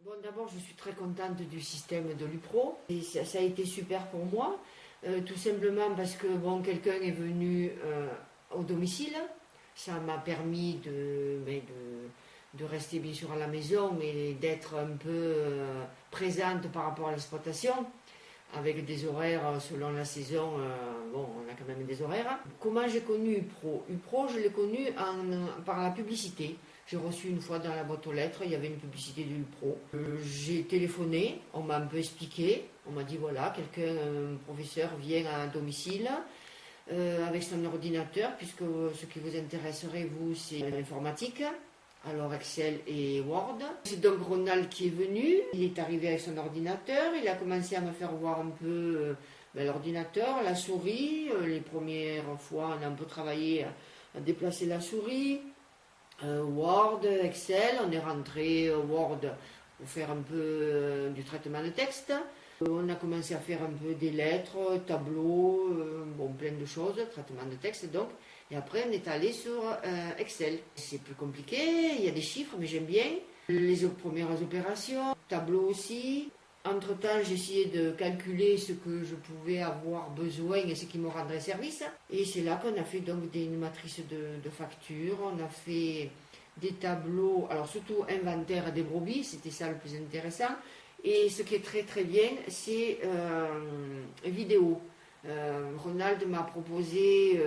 Bon, d'abord, je suis très contente du système de l'UPRO et ça a été super pour moi, tout simplement parce que bon, quelqu'un est venu au domicile. Ça m'a permis de rester bien sûr à la maison, mais d'être un peu présente par rapport à l'exploitation, avec des horaires selon la saison. Bon, on a quand même des horaires. Comment j'ai connu UPRO? UPRO, je l'ai connu par la publicité. J'ai reçu une fois dans la boîte aux lettres, il y avait une publicité de UPRO. J'ai téléphoné, on m'a un peu expliqué. On m'a dit voilà, quelqu'un, un professeur vient à domicile avec son ordinateur, puisque ce qui vous intéresserait, vous, c'est l'informatique. Alors Excel et Word. C'est donc Ronald qui est venu, il est arrivé avec son ordinateur, il a commencé à me faire voir un peu l'ordinateur, la souris. Les premières fois, on a un peu travaillé à déplacer la souris. Word, Excel, on est rentré Word pour faire un peu du traitement de texte. On a commencé à faire un peu des lettres, tableaux, bon, plein de choses, traitement de texte donc. Et après, on est allé sur Excel. C'est plus compliqué, il y a des chiffres, mais j'aime bien. Les premières opérations, tableau aussi. Entre-temps, j'ai essayé de calculer ce que je pouvais avoir besoin et ce qui me rendrait service. Et c'est là qu'on a fait donc une matrice de factures. On a fait des tableaux, alors surtout inventaire des brebis, c'était ça le plus intéressant. Et ce qui est très très bien, c'est vidéo. Ronald m'a proposé,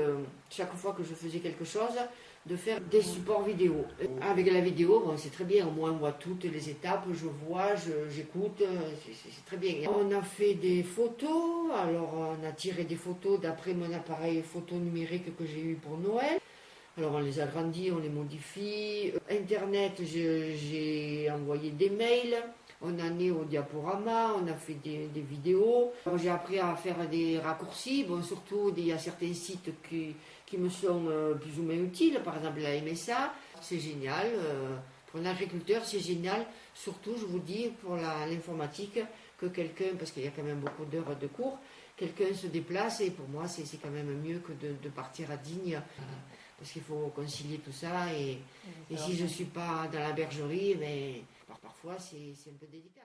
chaque fois que je faisais quelque chose, de faire des supports vidéo. Avec la vidéo, bon, c'est très bien, au moins on voit toutes les étapes, je vois, j'écoute, c'est très bien. On a fait des photos, alors on a tiré des photos d'après mon appareil photo numérique que j'ai eu pour Noël. Alors on les agrandit, on les modifie. Internet, j'ai envoyé des mails. On en est au diaporama, on a fait des vidéos. J'ai appris à faire des raccourcis. Bon, surtout, il y a certains sites qui me sont plus ou moins utiles. Par exemple, la MSA, c'est génial. Pour un agriculteur, c'est génial. Surtout, je vous dis, pour l'informatique, que quelqu'un, parce qu'il y a quand même beaucoup d'heures de cours, quelqu'un se déplace. Et pour moi, c'est quand même mieux que de partir à Digne. Parce qu'il faut concilier tout ça. Et si je ne suis pas dans la bergerie, mais parfois c'est un peu délicat.